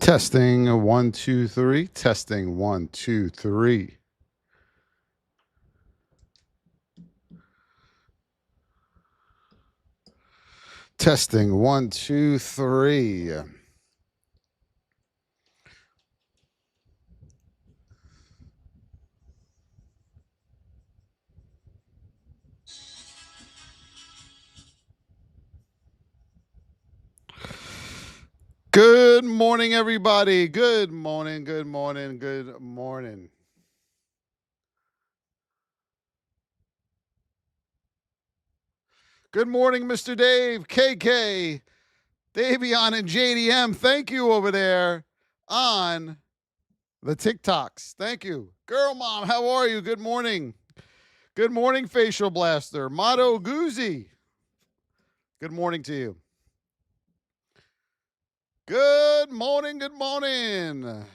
Testing 1, 2, 3. Testing 1, 2, 3. Testing 1, 2, 3. Good morning, everybody. Good morning, good morning, good morning. Good morning, Mr. Dave, KK, Davion, and JDM. Thank you over there on the TikToks. Thank you. Girl Mom, how are you? Good morning. Good morning, Facial Blaster. Motto Goozy. Good morning to you. Good morning, good morning.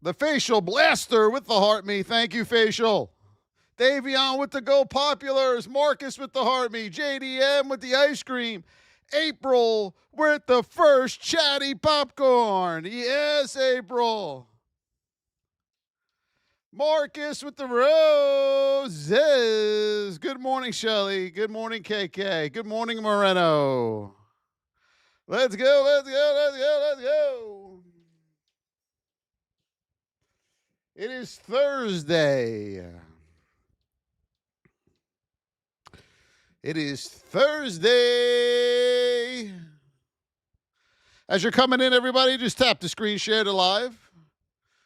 The Facial Blaster with the heart me. Thank you, Facial. Davion with the Go Populars. Marcus with the heart me. JDM with the ice cream. April with the first chatty popcorn. Yes, April. Marcus with the roses. Good morning, Shelly. Good morning, KK. Good morning, Moreno. Let's go, let's go, let's go, let's go. It is Thursday. It is Thursday. As you're coming in, everybody, just tap the screen, share to live.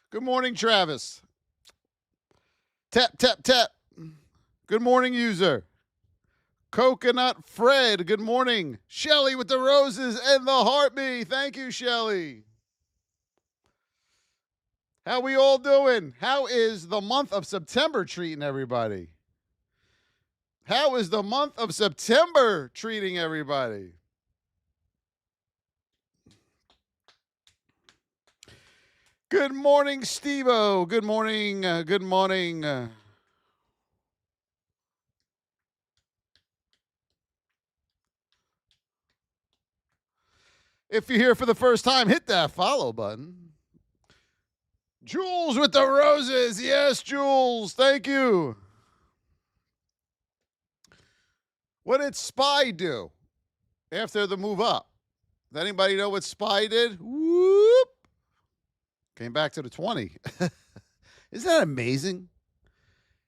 Good morning, Travis. Tap, tap, tap. Good morning, user. Coconut Fred, good morning. Shelly with the roses and the heart me. Thank you, Shelly. How we all doing? How is the month of September treating everybody? How is the month of September treating everybody? Good morning, Steve-O. Good morning. Good morning. If you're here for the first time, hit that follow button. Jules with the roses. Yes, Jules. Thank you. What did SPY do after the move up? Does anybody know what SPY did? Whoop. Came back to the 20. Isn't that amazing?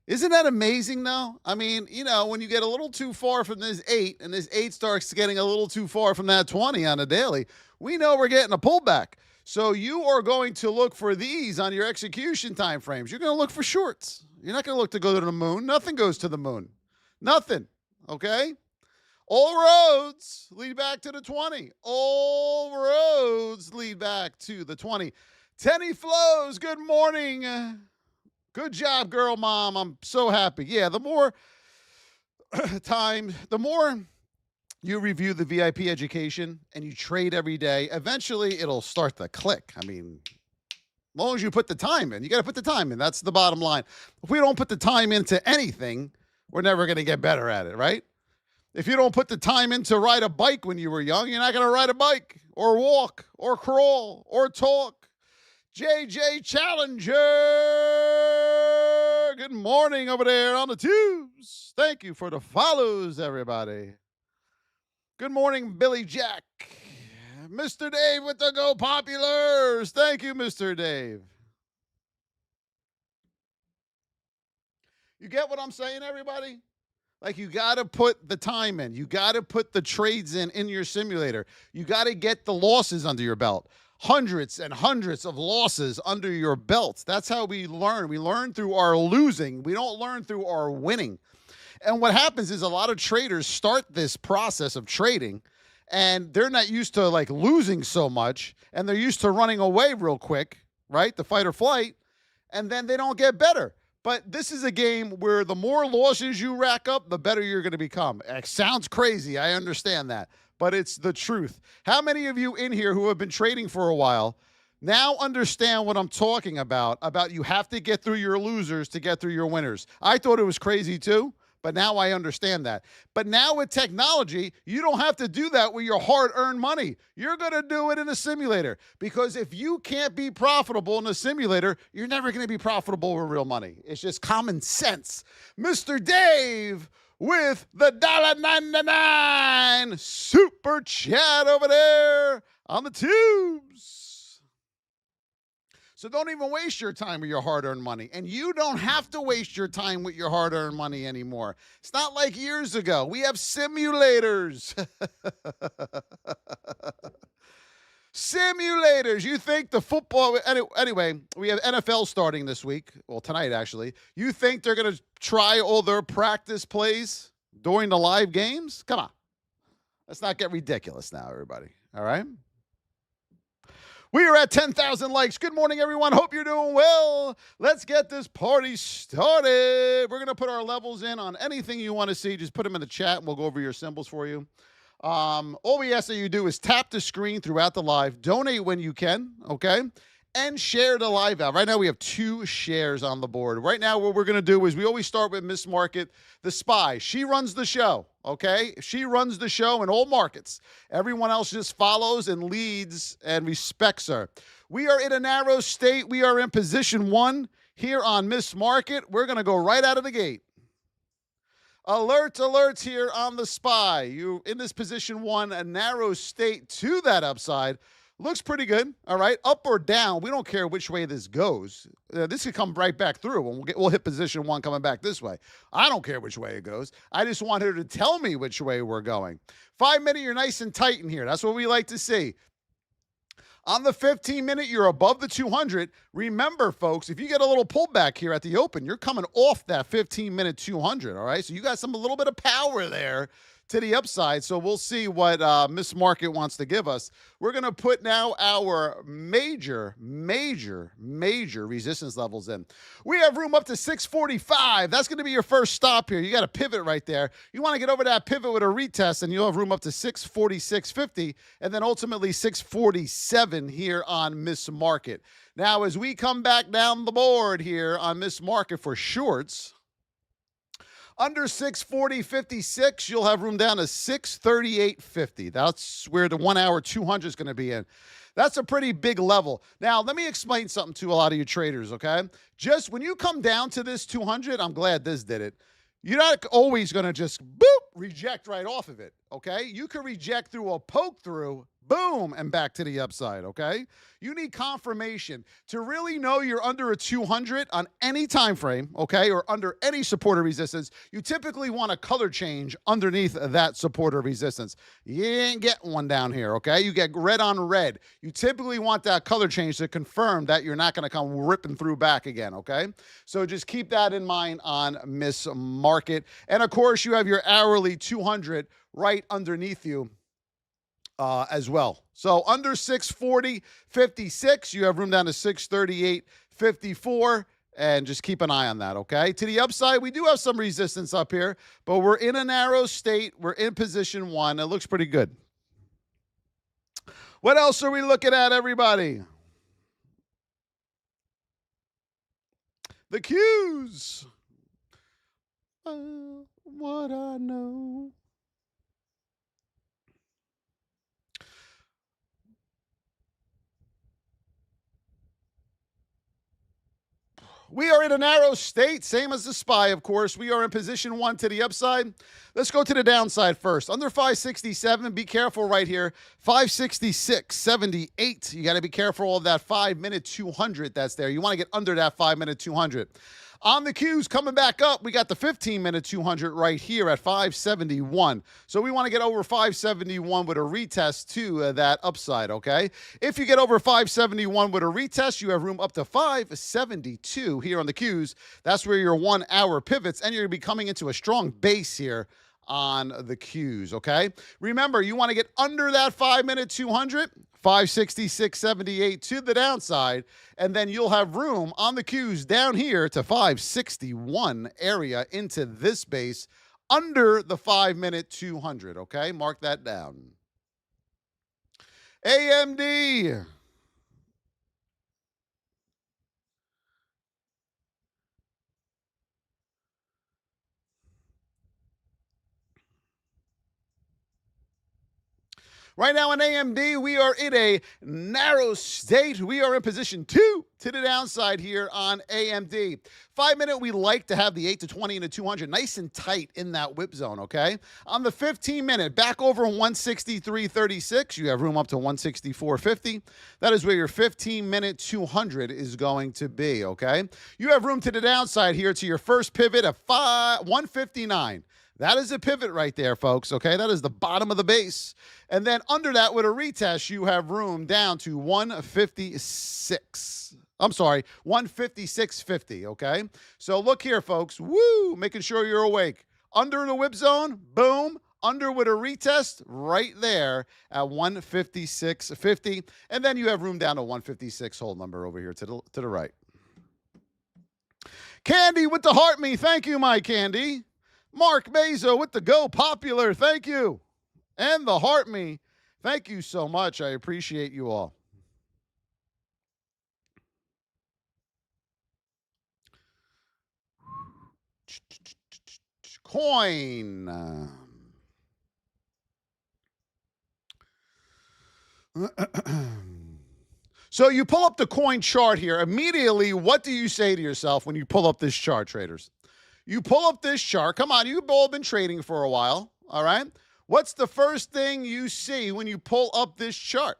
Isn't that amazing, though? I mean, you know, when you get a little too far from this 8 and this 8 starts getting a little too far from that 20 on a daily, we know we're getting a pullback. So you are going to look for these on your execution time frames. You're going to look for shorts. You're not going to look to go to the moon. Nothing goes to the moon. Nothing. Okay? All roads lead back to the 20. All roads lead back to the 20. Tenny Flows, good morning. Good job, girl mom. I'm so happy. Yeah, the more time, the more you review the VIP education and you trade every day, eventually it'll start to click. I mean, as long as you put the time in, you got to put the time in. That's the bottom line. If we don't put the time into anything, we're never going to get better at it, right? If you don't put the time in to ride a bike when you were young, you're not going to ride a bike or walk or crawl or talk. JJ Challenger, good morning over there on the tubes. Thank you for the follows, everybody. Good morning, Billy Jack. Mr. Dave with the Go Populars. Thank you, Mr. Dave. You get what I'm saying, everybody? Like, you got to put the time in. You got to put the trades in your simulator. You got to get the losses under your belt. Hundreds and hundreds of losses under your belt. That's how we learn. We learn through our losing. We don't learn through our winning. And what happens is a lot of traders start this process of trading and they're not used to like losing so much and they're used to running away real quick, right? The fight or flight. And then they don't get better. But this is a game where the more losses you rack up, the better you're going to become. It sounds crazy. I understand that. But it's the truth. How many of you in here who have been trading for a while now understand what I'm talking about you have to get through your losers to get through your winners? I thought it was crazy too, But now I understand that. But now with technology, you don't have to do that with your hard-earned money. You're going to do it in a simulator. Because if you can't be profitable in a simulator, you're never going to be profitable with real money. It's just common sense. Mr. Dave with the $1.99 super chat over there on the tubes. So don't even waste your time with your hard-earned money. And you don't have to waste your time with your hard-earned money anymore. It's not like years ago. We have simulators. Simulators. You think the football... Anyway, we have NFL starting this week. Well, tonight, actually. You think they're going to try all their practice plays during the live games? Come on. Let's not get ridiculous now, everybody. All right? We are at 10,000 likes. Good morning, everyone. Hope you're doing well. Let's get this party started. We're going to put our levels in on anything you want to see. Just put them in the chat, and we'll go over your symbols for you. All we ask that you do is tap the screen throughout the live. Donate when you can, okay? And share the live out. Right now, we have 2 shares on the board. Right now, what we're going to do is we always start with Miss Market, the spy. She runs the show, okay? She runs the show in all markets. Everyone else just follows and leads and respects her. We are in a narrow state. We are in position 1 here on Miss Market. We're going to go right out of the gate. Alerts here on the SPY. You in this position 1, a narrow state to that upside. Looks pretty good, all right? Up or down, we don't care which way this goes. This could come right back through, and we'll hit position 1 coming back this way. I don't care which way it goes. I just want her to tell me which way we're going. 5-minute, you're nice and tight in here. That's what we like to see. On the 15-minute, you're above the 200. Remember, folks, if you get a little pullback here at the open, you're coming off that 15-minute 200, all right? So you got a little bit of power there to the upside. So we'll see what Miss Market wants to give us. We're going to put now our major resistance levels in. We have room up to 645. That's going to be your first stop here. You got a pivot right there. You want to get over that pivot with a retest, and you'll have room up to 646.50, and then ultimately 647 here on Miss Market. Now, as we come back down the board here on Miss Market for shorts, under 640.56, you'll have room down to 638.50. That's where the 1 hour 200 is going to be in. That's a pretty big level. Now, let me explain something to a lot of you traders, okay? Just when you come down to this 200, I'm glad this did it. You're not always going to just, boop, reject right off of it, okay? You can reject through a poke through, boom, and back to the upside, okay? You need confirmation to really know you're under a 200 on any time frame, okay, or under any support or resistance. You typically want a color change underneath that support or resistance. You ain't getting one down here, okay? You get red on red. You typically want that color change to confirm that you're not going to come ripping through back again, okay? So just keep that in mind on Miss Market. And, of course, you have your hourly 200 right underneath you as well. So under 640.56, you have room down to 638.54, and just keep an eye on that, okay? To the upside, we do have some resistance up here, but we're in a narrow state. We're in position 1. It looks pretty good. What else are we looking at, everybody? The Qs. What I know. We are in a narrow state, same as the SPY, of course. We are in position 1 to the upside. Let's go to the downside first. Under 567, be careful right here. 566.78. You got to be careful of that 5-minute 200 that's there. You want to get under that 5-minute 200. On the Qs coming back up, we got the 15-minute 200 right here at 571. So we want to get over 571 with a retest to that upside, okay? If you get over 571 with a retest, you have room up to 572 here on the Qs. That's where your 1 hour pivots, and you're going to be coming into a strong base here on the Qs, okay? Remember, you want to get under that 5-minute 200, 566.78 to the downside, and then you'll have room on the Qs down here to 561 area into this base under the 5-minute 200, okay? Mark that down. AMD. Right now in AMD, we are in a narrow state. We are in position 2 to the downside here on AMD. 5 minute, we like to have the 8 to 20 and the 200 nice and tight in that whip zone, okay? On the 15 minute, back over 163.36. You have room up to 164.50. That is where your 15 minute 200 is going to be, okay? You have room to the downside here to your first pivot at 159. That is a pivot right there, folks, okay? That is the bottom of the base. And then under that, with a retest, you have room down to 156. I'm sorry, 156.50, okay? So look here, folks. Woo, making sure you're awake. Under the whip zone, boom. Under with a retest right there at 156.50. And then you have room down to 156, hold number over here to the right. Candy with the heart me. Thank you, my Candy. Mark Mazo with the Go Popular. Thank you. And the heart me. Thank you so much. I appreciate you all. Coin. So you pull up the coin chart here. Immediately, what do you say to yourself when you pull up this chart, traders? You pull up this chart. Come on, you've all been trading for a while, all right? What's the first thing you see when you pull up this chart?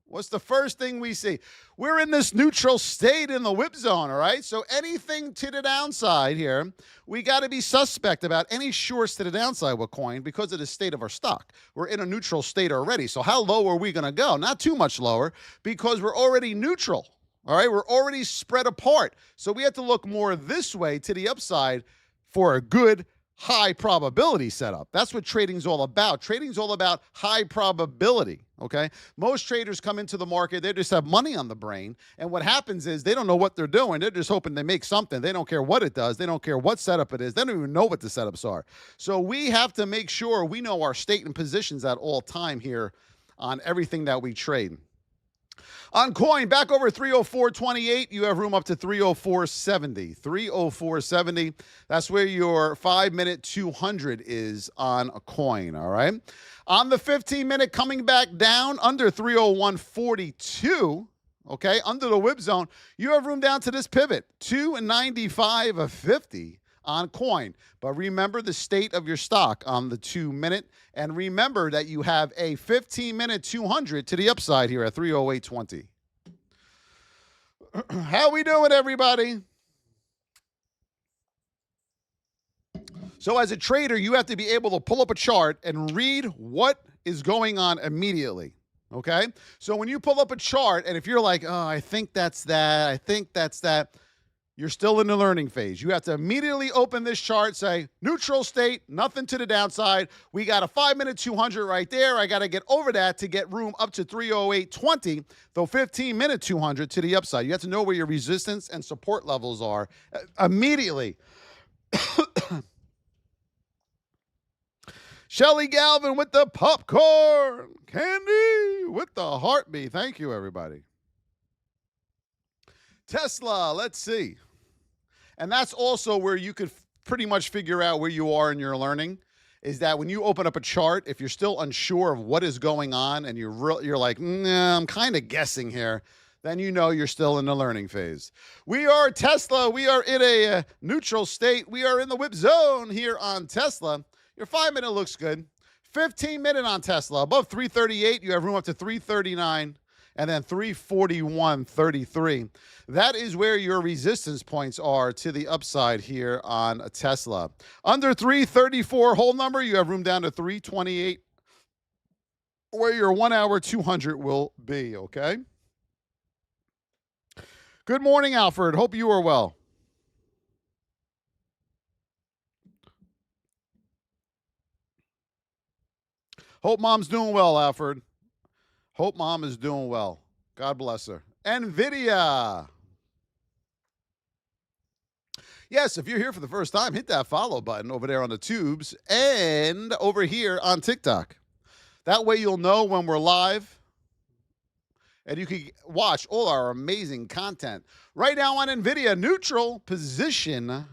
What's the first thing we see? We're in this neutral state in the whip zone, all right? So anything to the downside here, we got to be suspect about any shorts to the downside with coin because of the state of our stock. We're in a neutral state already. So how low are we going to go? Not too much lower because we're already neutral. All right, we're already spread apart. So we have to look more this way to the upside for a good high probability setup. That's what trading's all about. Trading's all about high probability, okay? Most traders come into the market, they just have money on the brain, and what happens is they don't know what they're doing. They're just hoping they make something. They don't care what it does. They don't care what setup it is. They don't even know what the setups are. So we have to make sure we know our state and positions at all time here on everything that we trade. On coin, back over 304.28, you have room up to 304.70. 304.70, that's where your 5 minute 200 is on a coin, all right? On the 15 minute, coming back down under 301.42, okay, under the whip zone, you have room down to this pivot, 295.50 on coin. But remember the state of your stock on the 2 minute. And remember that you have a 15 minute 200 to the upside here at 308.20. How we doing, everybody? So as a trader, you have to be able to pull up a chart and read what is going on immediately. Okay? So when you pull up a chart, and if you're like, oh, I think that's that, I think that's that, you're still in the learning phase. You have to immediately open this chart, say, neutral state, nothing to the downside. We got a 5 minute 200 right there. I got to get over that to get room up to 308.20, though 15 minute 200 to the upside. You have to know where your resistance and support levels are immediately. Shelly Galvin with the popcorn. Candy with the heartbeat. Thank you, everybody. Tesla, let's see. And that's also where you could pretty much figure out where you are in your learning, is that when you open up a chart, if you're still unsure of what is going on and you're like, nah, I'm kind of guessing here, then you know you're still in the learning phase. We are Tesla. We are in a neutral state. We are in the whip zone here on Tesla. Your 5 minute looks good. 15 minute on Tesla. Above 338, you have room up to 339. And then 341.33. That is where your resistance points are to the upside here on a Tesla. Under 334 whole number, you have room down to 328, where your 1 hour 200 will be, okay? Good morning, Alfred. Hope you are well. Hope mom's doing well, Alfred. Hope mom is doing well. God bless her. Nvidia. Yes, if you're here for the first time, hit that follow button over there on the tubes and over here on TikTok. That way you'll know when we're live and you can watch all our amazing content. Right now on Nvidia, neutral position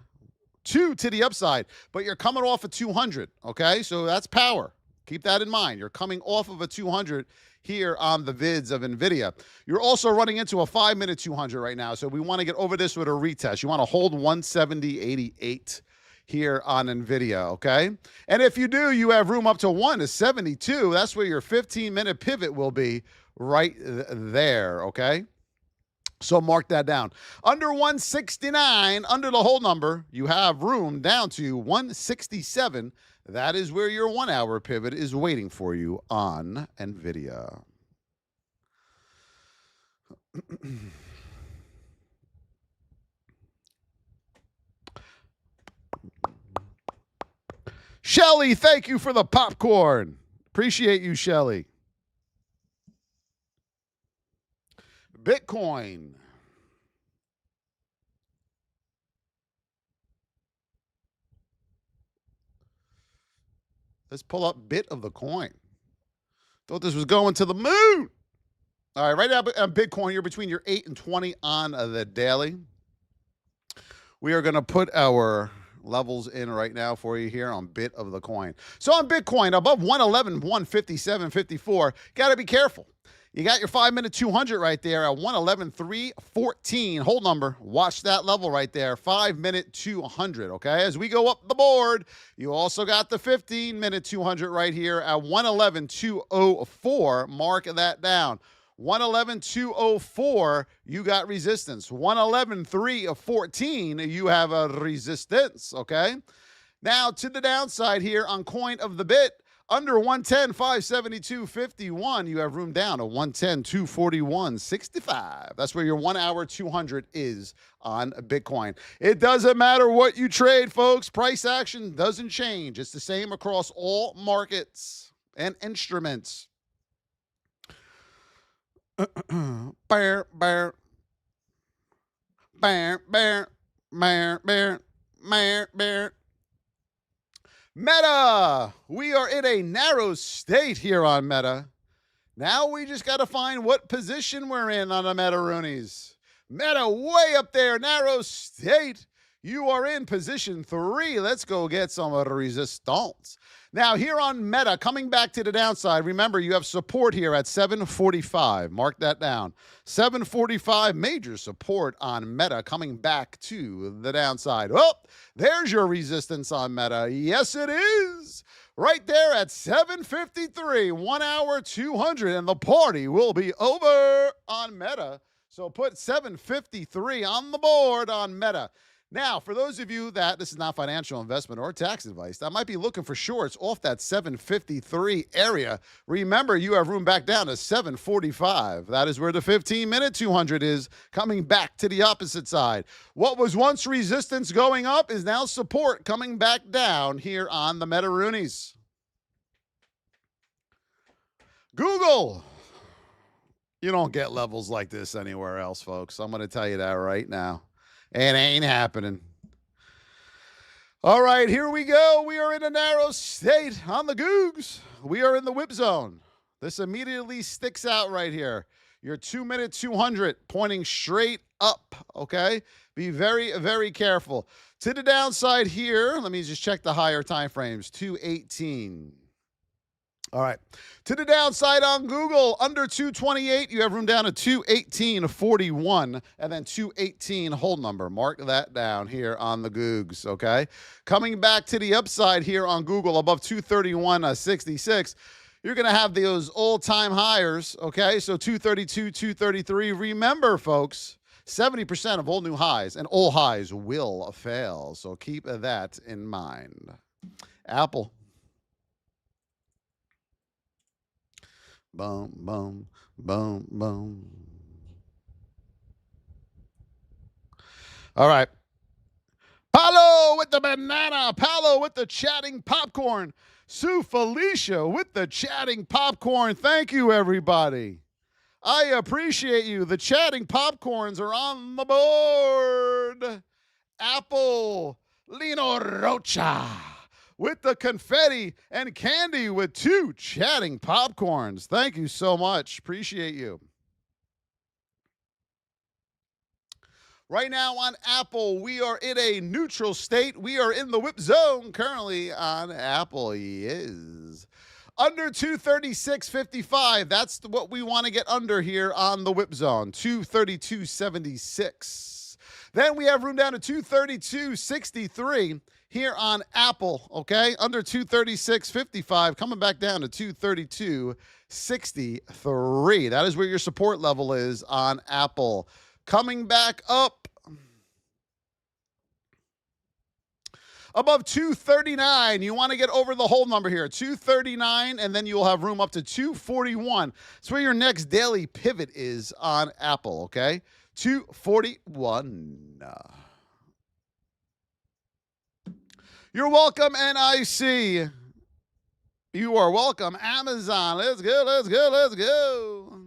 2 to the upside, but you're coming off a 200, okay? So that's power. Keep that in mind. You're coming off of a 200 here on the vids of Nvidia. You're also running into a 5-minute 200 right now, so we want to get over this with a retest. You want to hold 170.88 here on Nvidia, okay? And if you do, you have room up to 1-72. That's where your 15-minute pivot will be right there, okay? So mark that down. Under 169, under the whole number, you have room down to 167. That is where your 1 hour pivot is waiting for you on Nvidia. Shelly, thank you for the popcorn. Appreciate you, Shelly. Bitcoin. Let's pull up bit of the coin. Thought this was going to the moon. All right, right now on Bitcoin, you're between your 8 and 20 on the daily. We are going to put our levels in right now for you here on bit of the coin. So on Bitcoin, above 111, 157.54, got to be careful. You got your 5-minute 200 right there at 111.314. Hold number. Watch that level right there. 5-minute 200, okay? As we go up the board, you also got the 15-minute 200 right here at 111.204. Mark that down. 111.204, you got resistance. 111.314, you have a resistance, okay? Now, to the downside here on Coin of the Bit, under 110, 572.51, you have room down to 110, 241.65. That's where your 1 hour 200 is on Bitcoin. It doesn't matter what you trade, folks. Price action doesn't change. It's the same across all markets and instruments. Bear, bear, bear, bear, bear, bear, bear, bear. Meta, we are in a narrow state here on Meta. Now we just got to find what position we're in on the Meta-roonies. Meta way up there, narrow state. You are in position 3. Let's go get some resistance. Now here on Meta, coming back to the downside, remember you have support here at 745. Mark that down. 745, major support on Meta coming back to the downside. Oh, there's your resistance on Meta. Yes, it is. Right there at 753, 1 hour 200, and the party will be over on Meta. So put 753 on the board on Meta. Now, for those of you that this is not financial investment or tax advice, that might be looking for shorts off that 753 area, remember you have room back down to 745. That is where the 15-minute 200 is, coming back to the opposite side. What was once resistance going up is now support coming back down here on the Meta-roonies. Google. You don't get levels like this anywhere else, folks. I'm going to tell you that right now. It ain't happening. All right, here we go. We are in a narrow state on the Googs. We are in the whip zone. This immediately sticks out right here. Your 2-minute 200 pointing straight up, okay? Be very, very careful. To the downside here, let me just check the higher time frames. 218. All right. To the downside on Google, under 228, you have room down to 218.41, and then 218 hold number. Mark that down here on the Googs, okay? Coming back to the upside here on Google, above 231.66, you're going to have those all-time highs, okay? So 232, 233. Remember, folks, 70% of all new highs and all highs will fail, so keep that in mind. Apple. Boom, boom, boom, boom. All right. Paulo with the banana. Paulo with the chatting popcorn. Sue Felicia with the chatting popcorn. Thank you, everybody. I appreciate you. The chatting popcorns are on the board. Apple. Lino Rocha with the confetti, and Candy with 2 chatting popcorns. Thank you so much. Appreciate you. Right now on Apple, we are in a neutral state. We are in the whip zone currently on Apple. Yes. Under 236.55. That's what we want to get under here on the whip zone. 232.76. Then we have room down to 232.63 here on Apple, okay? Under 236.55, coming back down to 232.63. That is where your support level is on Apple. Coming back up above 239, you want to get over the whole number here, 239, and then you'll have room up to 241. That's where your next daily pivot is on Apple, okay? 241. You're welcome, NIC. You are welcome, Amazon. Let's go, let's go, let's go.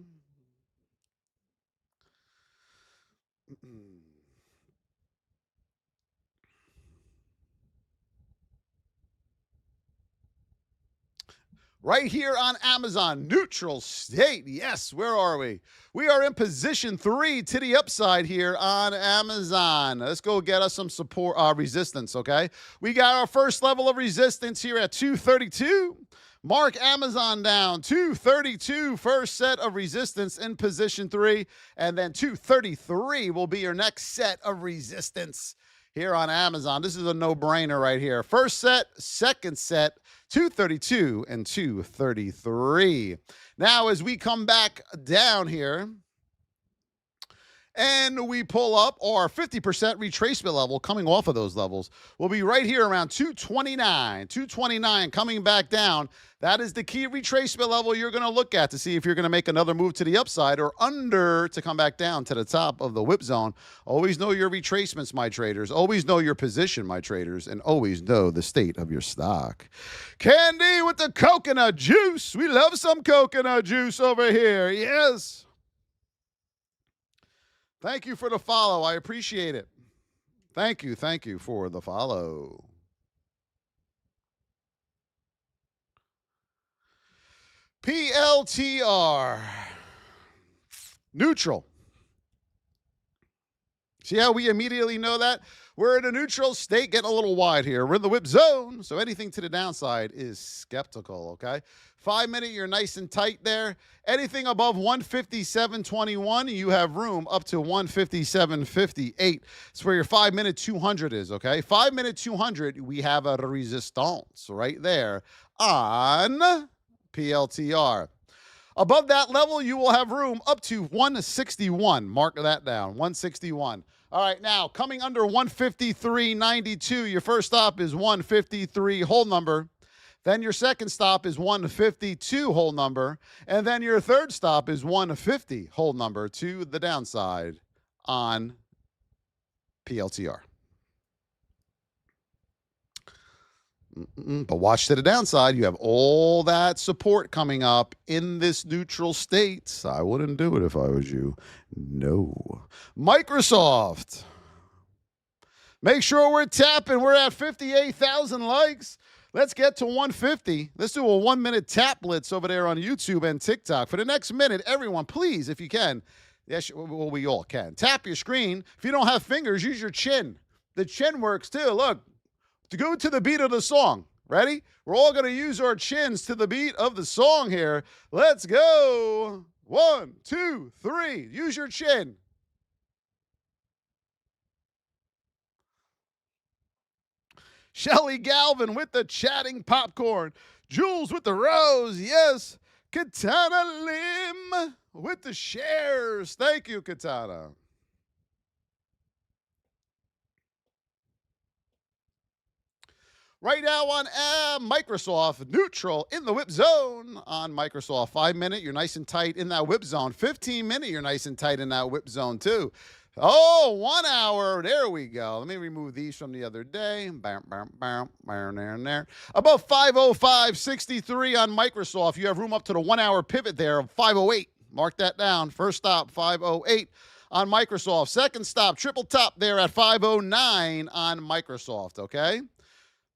Right here on Amazon, neutral state. Yes, where are we? We are in position 3 to the upside here on Amazon. Let's go get us some support, resistance, okay? We got our first level of resistance here at 232. Mark Amazon down, 232, first set of resistance in position 3. And then 233 will be your next set of resistance here on Amazon. This is a no-brainer right here. First set, second set, 232 and 233. Now, as we come back down here and we pull up our 50% retracement level coming off of those levels, we'll be right here around 229. 229 coming back down. That is the key retracement level you're going to look at to see if you're going to make another move to the upside or under to come back down to the top of the whip zone. Always know your retracements, my traders. Always know your position, my traders, and always know the state of your stock. Candy with the coconut juice. We love some coconut juice over here. Yes. Thank you for the follow. I appreciate it. Thank you for the follow. PLTR. Neutral. See how we immediately know that? We're in a neutral state, getting a little wide here. We're in the whip zone, so anything to the downside is skeptical, okay? 5 minute, you're nice and tight there. Anything above 157.21, you have room up to 157.58. That's where your 5 minute 200 is, okay? 5 minute 200, we have a resistance right there on PLTR. Above that level, you will have room up to 161. Mark that down, 161. All right, now, coming under 153.92, your first stop is 153, whole number. Then your second stop is 152, whole number. And then your third stop is 150, whole number, to the downside on PLTR. But watch to the downside. You have all that support coming up in this neutral state. I wouldn't do it if I was you. No. Microsoft. Make sure we're tapping. We're at 58,000 likes. Let's get to 150. Let's do a 1 minute tap blitz over there on YouTube and TikTok. For the next minute, everyone, please, if you can, yes, well, we all can. Tap your screen. If you don't have fingers, use your chin. The chin works too. Look. To go to the beat of the song. Ready? We're all going to use our chins to the beat of the song here. Let's go. 1, 2, 3. Use your chin. Shelly Galvin with the chatting popcorn. Jules with the rose. Yes. Katana Lim with the shares. Thank you, Katana. Right now on Microsoft, neutral in the whip zone on Microsoft. 5 minute, you're nice and tight in that whip zone. 15 minute, you're nice and tight in that whip zone too. Oh, 1 hour. There we go. Let me remove these from the other day. Above 505.63 on Microsoft. You have room up to the 1 hour pivot there of 508. Mark that down. First stop, 508 on Microsoft. Second stop, triple top there at 509 on Microsoft, okay?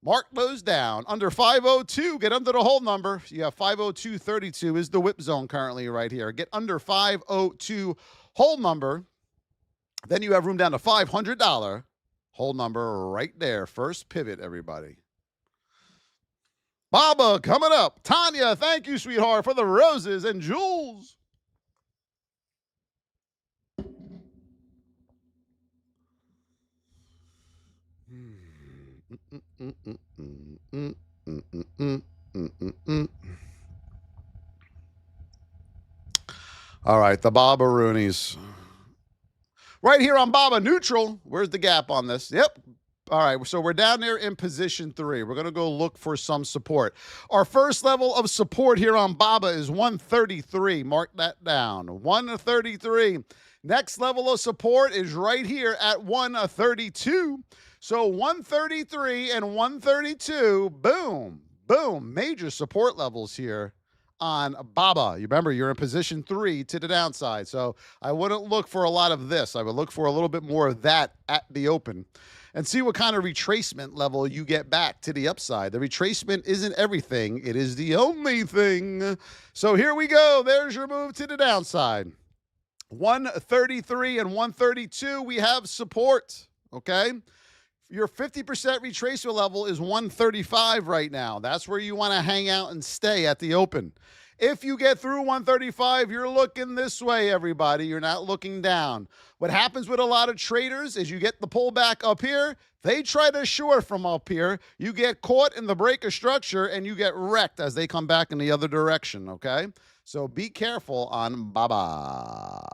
Mark those down. Under 502, get under the whole number. You have 502.32 is the whip zone currently right here. Get under 502 whole number. Then you have room down to $500 whole number right there. First pivot, everybody. Baba coming up. Tanya, thank you, sweetheart, for the roses. And Jules. All right, the Baba Roonies. Right here on Baba Neutral. Where's the gap on this? Yep. All right, so we're down there in position 3. We're going to go look for some support. Our first level of support here on Baba is 133. Mark that down. 133. Next level of support is right here at 132. So 133 and 132, boom, boom. Major support levels here on Baba. You remember, you're in position 3 to the downside. So I wouldn't look for a lot of this. I would look for a little bit more of that at the open and see what kind of retracement level you get back to the upside. The retracement isn't everything. It is the only thing. So here we go. There's your move to the downside. 133 and 132, we have support, okay? Your 50% retracement level is 135 right now. That's where you want to hang out and stay at the open. If you get through 135, you're looking this way, everybody. You're not looking down. What happens with a lot of traders is you get the pullback up here. They try to short from up here. You get caught in the break of structure, and you get wrecked as they come back in the other direction, okay? So be careful on Baba.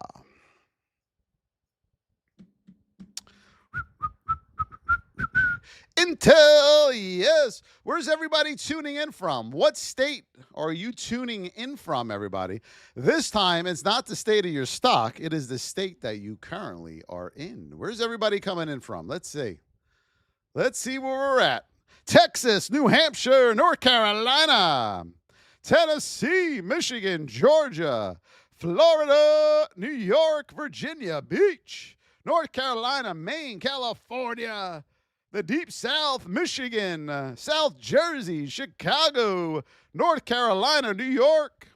Intel, yes. Where's everybody tuning in from? What state are you tuning in from, everybody? This time, it's not the state of your stock. It is the state that you currently are in. Where's everybody coming in from? Let's see. Let's see where we're at. Texas, New Hampshire, North Carolina, Tennessee, Michigan, Georgia, Florida, New York, Virginia Beach, North Carolina, Maine, California, the Deep South, Michigan, South Jersey, Chicago, North Carolina, New York,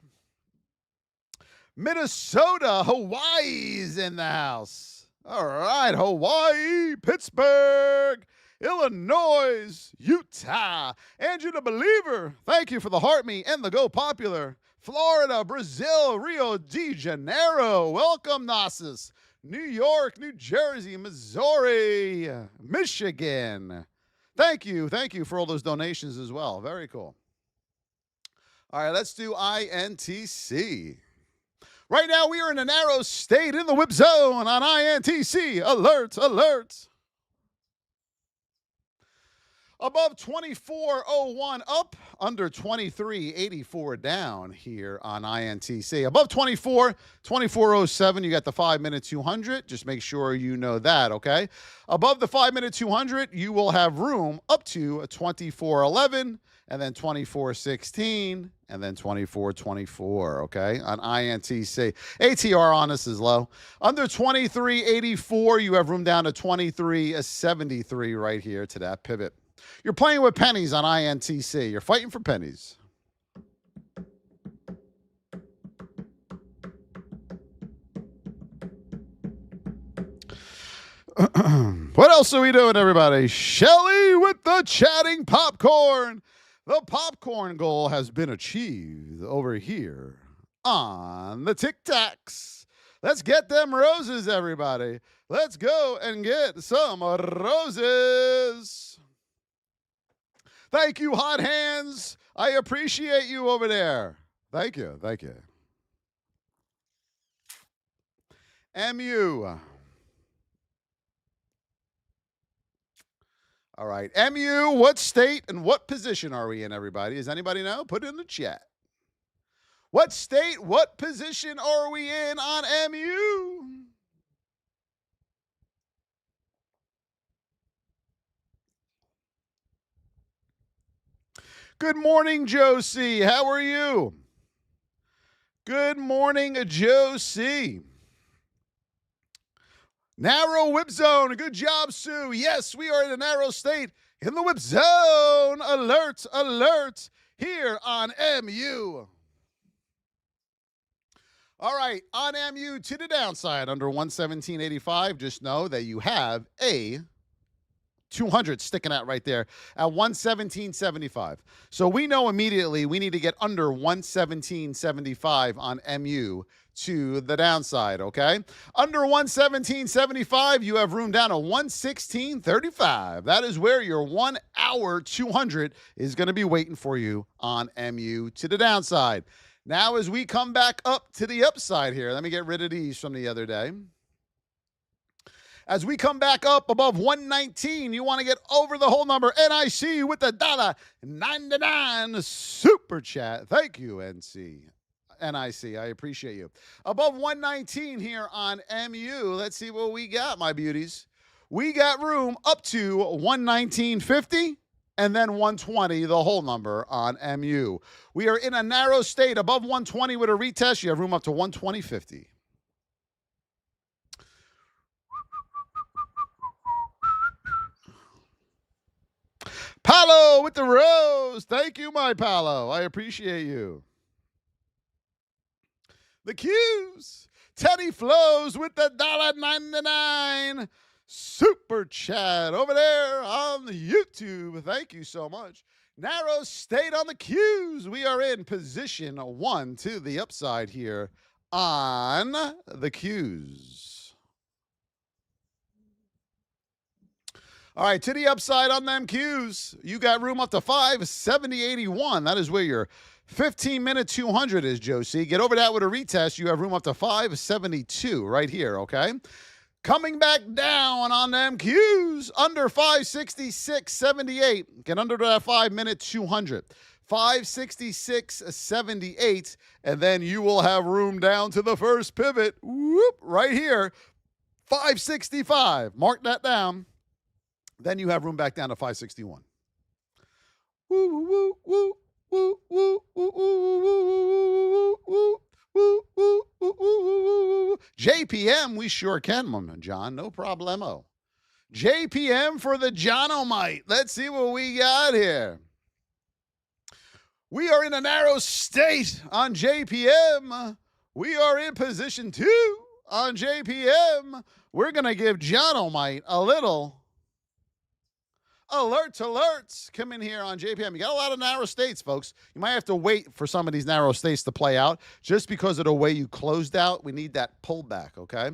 Minnesota, Hawaii's in the house. All right, Hawaii, Pittsburgh, Illinois, Utah, Andrew the Believer. Thank you for the heart me and the Go Popular. Florida, Brazil, Rio de Janeiro. Welcome, Nasus. New York, New Jersey, Missouri, Michigan. Thank you for all those donations as well. Very cool. All right, let's do INTC. Right now, we are in a narrow state in the whip zone on INTC. Alert, alert. Above 24.01 up, under 23.84 down here on INTC. Above 24.07, you got the 5-minute 200. Just make sure you know that, okay? Above the 5-minute 200, you will have room up to 24.11, and then 24.16, and then 24.24, okay, on INTC. ATR on us is low. Under 23.84, you have room down to 23.73 right here to that pivot. You're playing with pennies on INTC. You're fighting for pennies. What else are we doing, everybody? Shelly with the chatting popcorn. The popcorn goal has been achieved over here on the Tic Tacs. Let's get them roses, everybody. Let's go and get some roses. Thank you, Hot Hands. I appreciate you over there. Thank you. Thank you. MU. All right. MU, what state and what position are we in, everybody? Does anybody know? Put it in the chat. What state, what position are we in on MU? Good morning, Josie. How are you? Good morning, Josie. Narrow whip zone. Good job, Sue. Yes, we are in a narrow state in the whip zone. Alert, alert, here on MU. All right, on MU to the downside under 117.85, just know that you have a 200 sticking out right there at 117.75. So we know immediately we need to get under 117.75 on MU to the downside, okay? Under 117.75, you have room down to 116.35. That is where your 1 hour 200 is going to be waiting for you on MU to the downside. Now, as we come back up to the upside here, let me get rid of these from the other day. As we come back up above 119, you want to get over the whole number. NIC with the $1.99 super chat. Thank you, NIC. I appreciate you. Above 119 here on MU. Let's see what we got, my beauties. We got room up to 119.50 and then 120, the whole number on MU. We are in a narrow state above 120 with a retest. You have room up to 120.50. Paolo with the rose. Thank you, my Paolo. I appreciate you. The Q's. Teddy Flows with the $1.99 super chat over there on the YouTube. Thank you so much. Narrow state on the Q's. We are in position 1 to the upside here on the Q's. All right, to the upside on them Q's. You got room up to 570.81. That is where your 15-minute 200 is, Josie. Get over that with a retest. You have room up to 572 right here, okay? Coming back down on them Q's, under 566.78. Get under that 5-minute 200. 566.78, and then you will have room down to the first pivot. Whoop, right here, 565. Mark that down. Then you have room back down to 561. Woo, woo, woo. Woo, woo, woo, woo, woo, woo, woo, woo, woo. JPM, we sure can, John. No problemo. JPM for the John-O-Mite. Let's see what we got here. We are in a narrow state on JPM. We are in position 2 on JPM. We're going to give John-O-Mite a little alerts come in here on JPM. You got a lot of narrow states, folks. You might have to wait for some of these narrow states to play out. Just because of the way you closed out, we need that pullback, okay?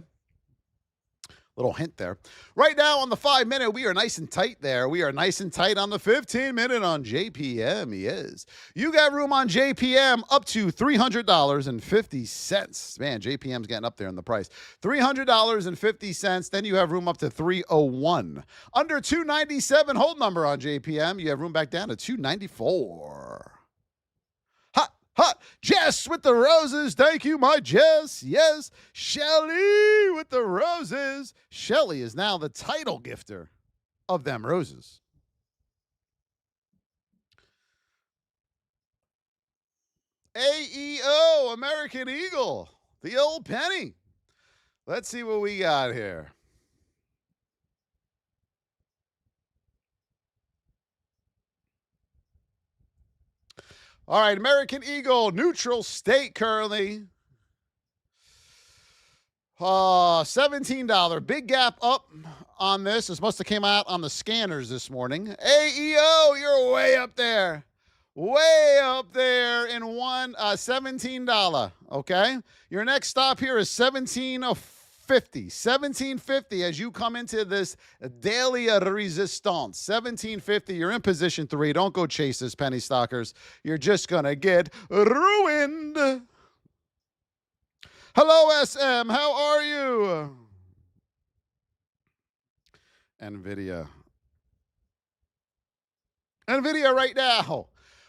Little hint there. Right now on the 5-minute, we are nice and tight there. We are nice and tight on the 15-minute on JPM. Yes. You got room on JPM up to $300.50. Man, JPM's getting up there in the price. $300.50. Then you have room up to 301. Under 297 hold number on JPM. You have room back down to 294. Hot. Jess with the roses. Thank you, my Jess. Yes. Shelly with the roses. Shelly is now the title gifter of them roses. AEO, American Eagle. The old penny. Let's see what we got here. All right, American Eagle, neutral state currently. $17. Big gap up on this. It's supposed to come out on the scanners this morning. AEO, you're way up there. Way up there in $17. Okay? Your next stop here is $17.50 as you come into this daily resistance. $17.50. You're in position 3. Don't go chase this, penny stockers. You're just going to get ruined. Hello, SM. How are you? Nvidia right now.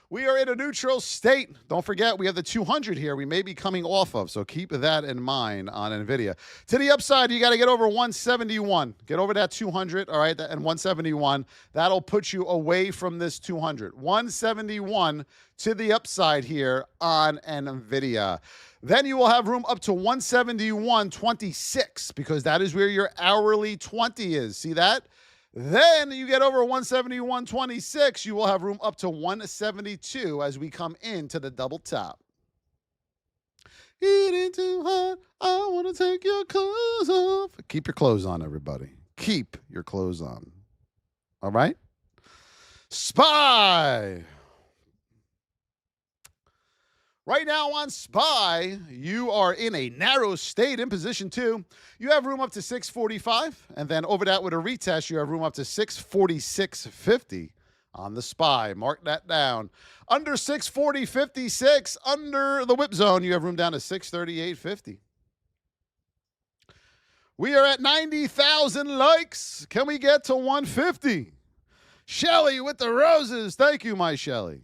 We are in a neutral state. Don't forget, we have the 200 here we may be coming off of, so keep that in mind on Nvidia. To the upside, you got to get over 171. Get over that 200, all right, and 171. That'll put you away from this 200. 171 to the upside here on Nvidia. Then you will have room up to 171.26 because that is where your hourly 20 is. See that? Then you get over 171.26, you will have room up to 172 as we come into the double top. Eating too hot, I want to take your clothes off. Keep your clothes on, everybody. Keep your clothes on. All right? SPY. Right now on SPY, you are in a narrow state in position 2. You have room up to 645, and then over that with a retest, you have room up to 646.50 on the SPY. Mark that down. Under 640.56, under the whip zone, you have room down to 638.50. We are at 90,000 likes. Can we get to 150? Shelly with the roses. Thank you, my Shelly.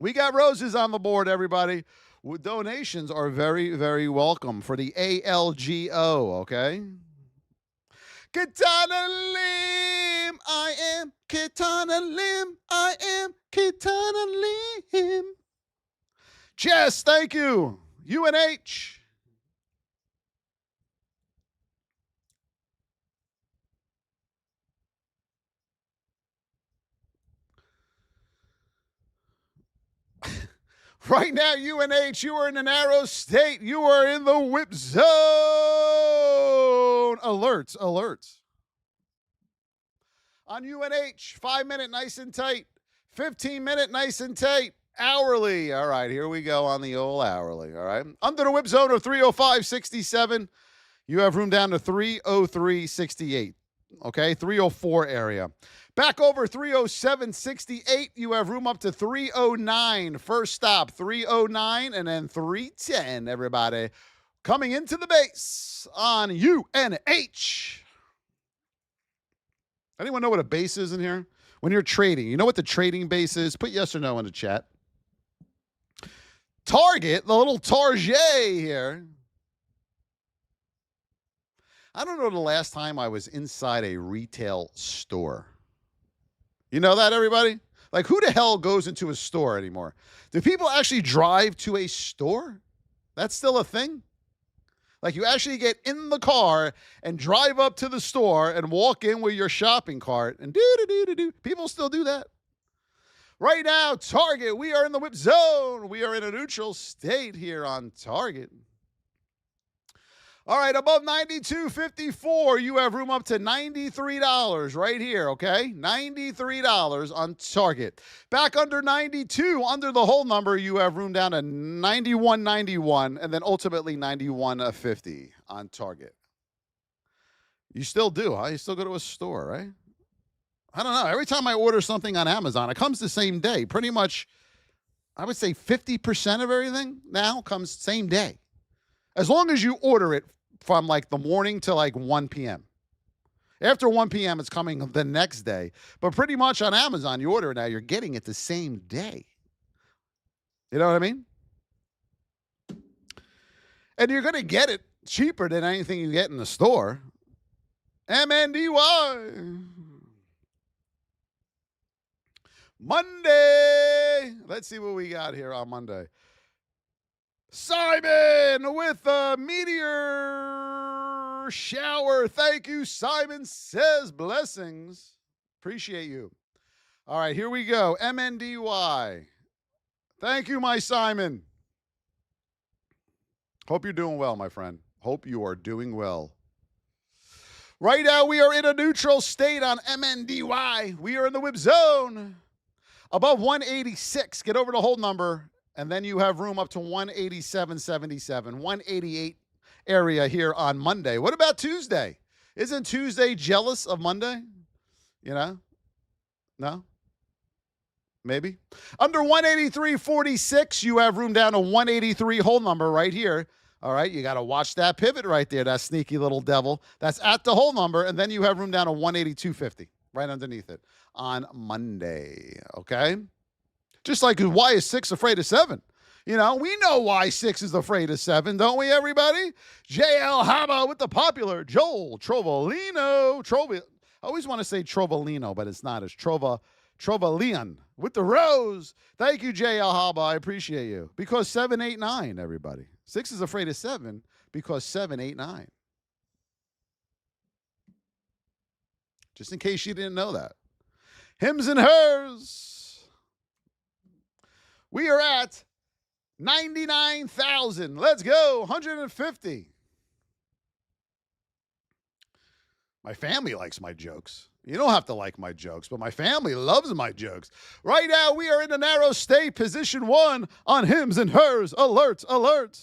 We got roses on the board, everybody. Donations are very, very welcome for the ALGO, okay? Kitana Lim, I am Kitana Lim, I am Kitana Lim. Jess, thank you. UNH. Right now, UNH, you are in a narrow state. You are in the whip zone. Alerts, alerts. On UNH, 5-minute nice and tight. 15-minute nice and tight. Hourly. All right, here we go on the old hourly. All right. Under the whip zone of 305.67, you have room down to 303.68. Okay, 304 area. Back over 307.68, you have room up to 309. First stop, 309, and then 310, everybody. Coming into the base on UNH. Anyone know what a base is in here? When you're trading, you know what the trading base is? Put yes or no in the chat. Target, the little Target here. I don't know the last time I was inside a retail store. You know that, everybody? Like, who the hell goes into a store anymore? Do people actually drive to a store? That's still a thing? Like, you actually get in the car and drive up to the store and walk in with your shopping cart and do. People still do that. Right now, Target, we are in the whip zone. We are in a neutral state here on Target. All right, above 92.54, you have room up to $93 right here, okay? $93 on Target. Back under 92, under the whole number, you have room down to 91.91, and then ultimately 91.50 on Target. You still do, huh? You still go to a store, right? I don't know. Every time I order something on Amazon, it comes the same day. Pretty much, I would say 50% of everything now comes same day. As long as you order it from like the morning to like 1 p.m. After 1 p.m., it's coming the next day. But pretty much on Amazon, you order it now, you're getting it the same day. You know what I mean? And you're going to get it cheaper than anything you get in the store. MNDY. Monday. Let's see what we got here on Monday. Simon with a meteor shower. Thank you, Simon says blessings. Appreciate you. All right, here we go. MNDY. Thank you, my Simon. Hope you're doing well, my friend. Hope you are doing well. Right now, we are in a neutral state on MNDY. We are in the whip zone. Above 186. Get over the hold number. And then you have room up to 187.77, 188 area here on Monday. What about Tuesday? Isn't Tuesday jealous of Monday? You know? No? Maybe? Under 183.46, you have room down to 183 hold number right here. All right, you got to watch that pivot right there, that sneaky little devil. That's at the hold number, and then you have room down to 182.50 right underneath it on Monday, okay? Just like why is 6 afraid of 7? You know, we know why 6 is afraid of 7, don't we, everybody? JL Haba with the popular Joel Trovolino. I always want to say Trovolino, but it's not. It's Trovalian with the rose. Thank you, JL Haba. I appreciate you. Because 7, 8, 9, everybody. 6 is afraid of 7 because 7, 8, 9. Just in case you didn't know that. Hims and hers. We are at 99,000. Let's go. 150. My family likes my jokes. You don't have to like my jokes, but my family loves my jokes. Right now, we are in a narrow state, position 1 on hims and hers. Alert, alert.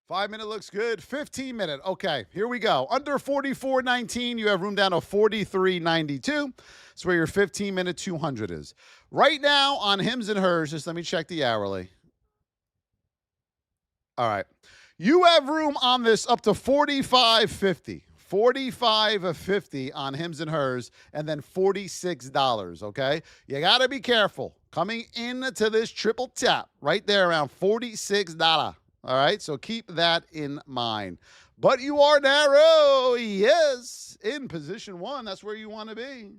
5 minute looks good. 15 minute. Okay, here we go. Under 44.19, you have room down to 43.92. That's where your 15 minute 200 is. Right now on hims and hers, just let me check the hourly. All right. You have room on this up to 45.50. 45.50 on hims and hers, and then $46, okay? You got to be careful. Coming into this triple tap right there around $46. All right, so keep that in mind. But you are narrow, yes, in position 1. That's where you want to be.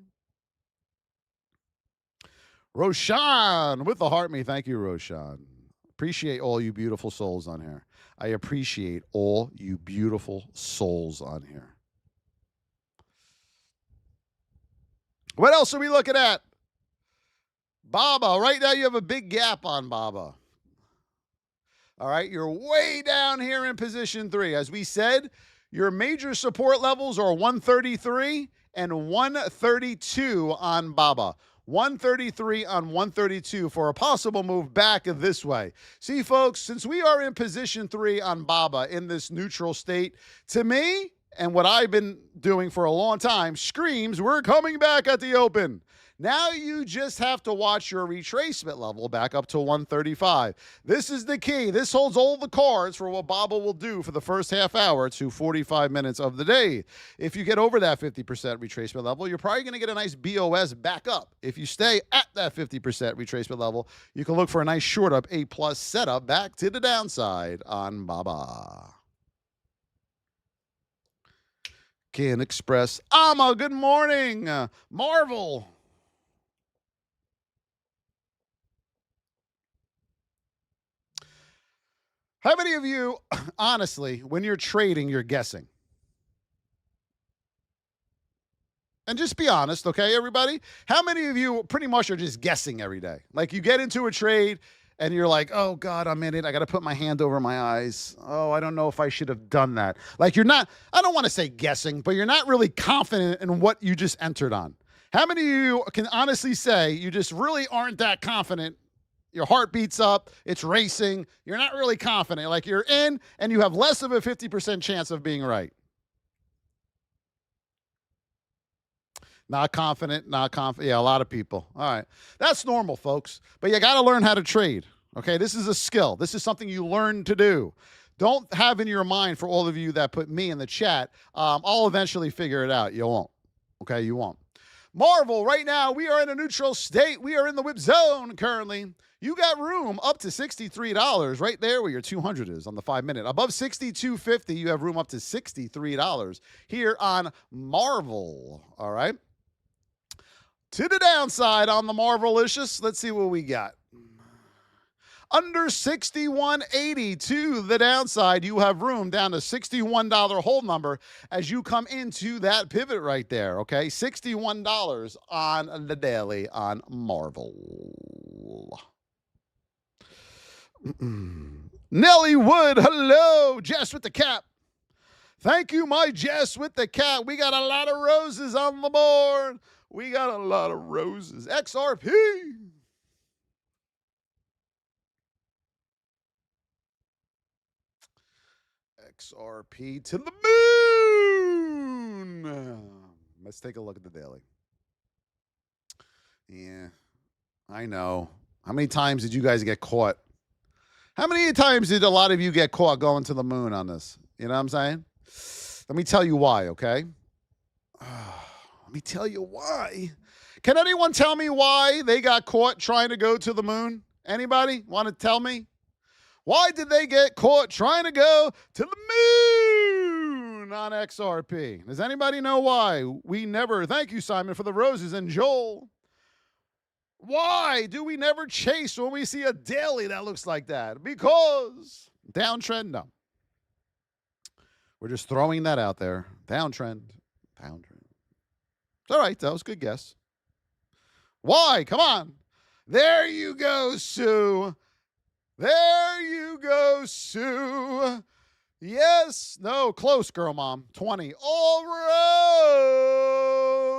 Roshan with the heart me. Thank you, Roshan. Appreciate all you beautiful souls on here. I appreciate all you beautiful souls on here. What else are we looking at? Baba. Right now you have a big gap on Baba. All right, you're way down here in position 3. As we said, your major support levels are 133 and 132 on Baba. 133 on 132 for a possible move back this way. See, folks, since we are in position 3 on Baba in this neutral state, to me, and what I've been doing for a long time, screams we're coming back at the open. Now you just have to watch your retracement level back up to 135. This is the key. This holds all the cards for what Baba will do for the first half hour to 45 minutes of the day. If you get over that 50% retracement level, you're probably going to get a nice BOS back up. If you stay at that 50% retracement level, you can look for a nice short up A+ setup back to the downside on Baba. Can Express. Ama, good morning. Marvel. How many of you, honestly, when you're trading, you're guessing? And just be honest, okay, everybody? How many of you pretty much are just guessing every day? Like you get into a trade and you're like, oh, God, I'm in it. I got to put my hand over my eyes. Oh, I don't know if I should have done that. Like you're not, I don't want to say guessing, but you're not really confident in what you just entered on. How many of you can honestly say you just really aren't that confident? Your heart beats up, it's racing, you're not really confident. Like you're in and you have less of a 50% chance of being right. Not confident. Yeah, a lot of people. All right. That's normal, folks. But you got to learn how to trade. Okay, this is a skill. This is something you learn to do. Don't have in your mind, for all of you that put me in the chat, I'll eventually figure it out. You won't. Okay, you won't. Marvel, right now, we are in a neutral state. We are in the whip zone currently. You got room up to $63 right there where your 200 is on the 5 minute. Above $62.50, you have room up to $63 here on Marvel. All right. To the downside on the Marvelicious, let's see what we got. Under $61.80 to the downside, you have room down to $61 hold number as you come into that pivot right there, okay? $61 on the daily on Marvel. Nelly Wood, hello. Jess with the cap. Thank you, my Jess with the cap. We got a lot of roses on the board. We got a lot of roses. XRP. XRP to the moon. Let's take a look at the daily. Yeah, I know. How many times did you guys get caught? How many times did a lot of you get caught going to the moon on this? You know what I'm saying? Let me tell you why, okay? Let me tell you why. Can anyone tell me why they got caught trying to go to the moon? Anybody want to tell me? Why did they get caught trying to go to the moon on XRP? Does anybody know why? We never. Thank you, Simon, for the roses. And Joel. Why do we never chase when we see a daily that looks like that? Because downtrend, no. We're just throwing that out there. Downtrend. It's all right, that was a good guess. Why? Come on. There you go, Sue. There you go, Sue. Yes. No. Close, girl mom. 20. All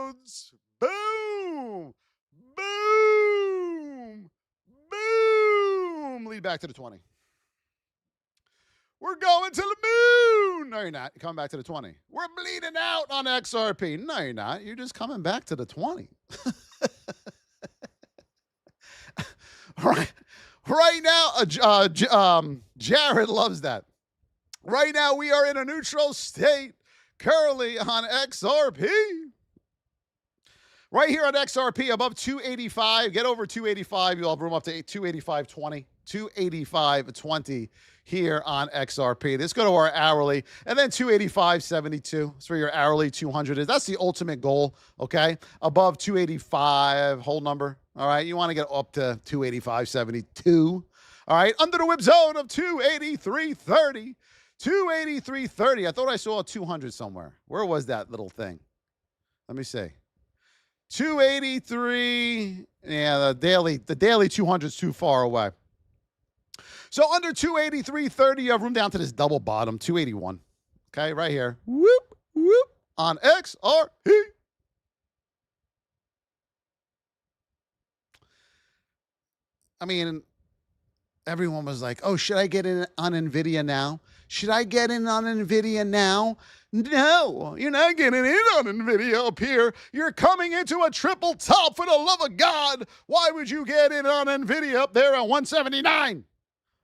roads. Boom. Boom. Boom. Lead back to the 20. We're going to the moon. No, you're not. You're coming back to the 20. We're bleeding out on XRP. No, you're not. You're just coming back to the 20. Right now, Jared loves that. Right now, we are in a neutral state currently on XRP. Right here on XRP, above 285. Get over 285. You'll have room up to 285.20. 285.20 here on XRP. Let's go to our hourly, and then 285.72. That's where your hourly 200 is. That's the ultimate goal, okay? Above 285, whole number, all right? You want to get up to 285.72, all right? Under the whip zone of 283.30. 283.30. I thought I saw a 200 somewhere. Where was that little thing? Let me see. 283. Yeah, the daily 200 is too far away. So under 283.30, you have room down to this double bottom, 281. Okay, right here. Whoop, whoop, on XRP. I mean, everyone was like, oh, should I get in on Nvidia now? Should I get in on Nvidia now? No, you're not getting in on Nvidia up here. You're coming into a triple top for the love of God. Why would you get in on Nvidia up there at 179?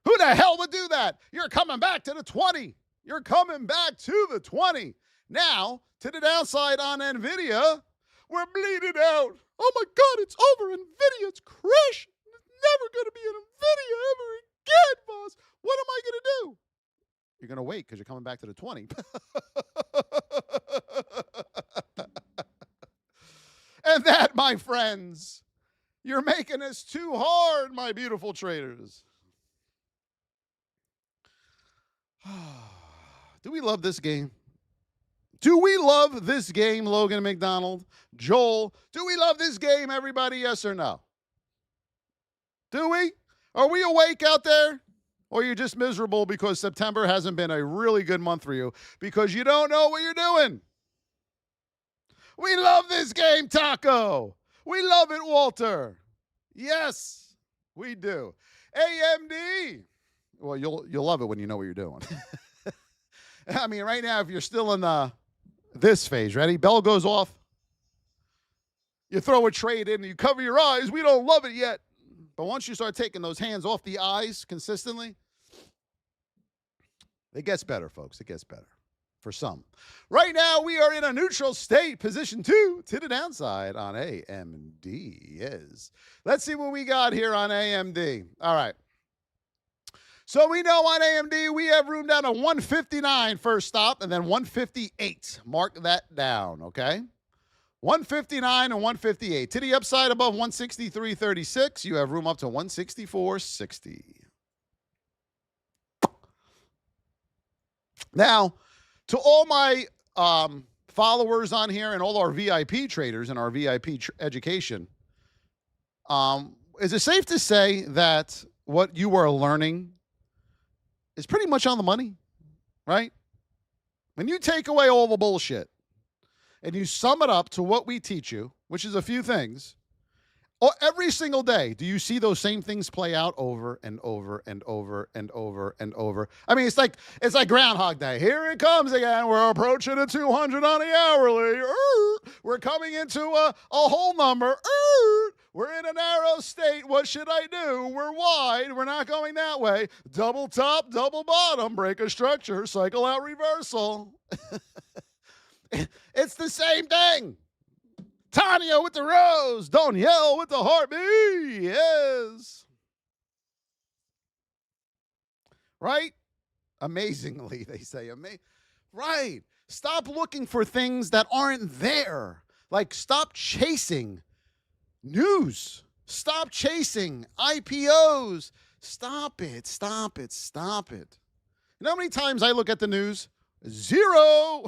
Who the hell would do that? You're coming back to the 20. You're coming back to the 20. Now, to the downside on Nvidia, we're bleeding out. Oh my God, it's over. Nvidia, it's crashing. It's never going to be an Nvidia ever again, Voss. What am I going to do? You're going to wait because you're coming back to the 20. And that, my friends, you're making this too hard, my beautiful traders. Do we love this game? Do we love this game, Logan McDonald? Joel, do we love this game, everybody? Yes or no? Do we? Are we awake out there? Or you're just miserable because September hasn't been a really good month for you because you don't know what you're doing? We love this game, Taco. We love it, Walter. Yes, we do. AMD. Well, you'll love it when you know what you're doing. I mean, right now, if you're still in this phase, ready? Bell goes off. You throw a trade in, and you cover your eyes. We don't love it yet. But once you start taking those hands off the eyes consistently, it gets better, folks. It gets better for some. Right now, we are in a neutral state, position 2 to the downside on AMD. Yes. Let's see what we got here on AMD. All right. So we know on AMD, we have room down to 159 first stop and then 158. Mark that down, okay? 159 and 158. To the upside above 163.36, you have room up to 164.60. Now, to all my followers on here and all our VIP traders and our VIP education, is it safe to say that what you are learning is pretty much on the money, right? When you take away all the bullshit and you sum it up to what we teach you, which is a few things, every single day, do you see those same things play out over and over and over and over and over? I mean, it's like Groundhog Day. Here it comes again. We're approaching a 200 on the hourly. We're coming into a whole number. We're in a narrow state. What should I do? We're wide. We're not going that way. Double top, double bottom. Break a structure. Cycle out reversal. It's the same thing. Tanya with the rose. Don't yell with the heartbeat. Yes. Right? Amazingly, they say. Right. Stop looking for things that aren't there. Like, stop chasing news. Stop chasing IPOs. Stop it. Stop it. Stop it. You know how many times I look at the news? 0.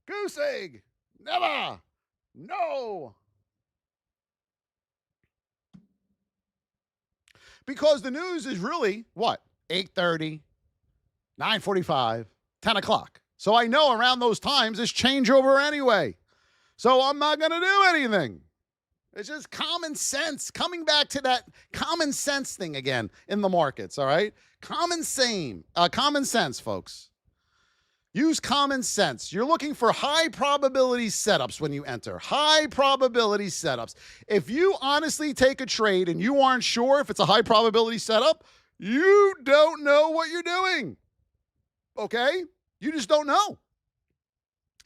Goose egg. Never. No. Because the news is really what? 8:30, 9:45, 10 o'clock. So I know around those times it's changeover anyway. So I'm not going to do anything. It's just common sense. Coming back to that common sense thing again in the markets, all right? Common sense, folks. Use common sense. You're looking for high probability setups when you enter. High probability setups. If you honestly take a trade and you aren't sure if it's a high probability setup, you don't know what you're doing. Okay? You just don't know.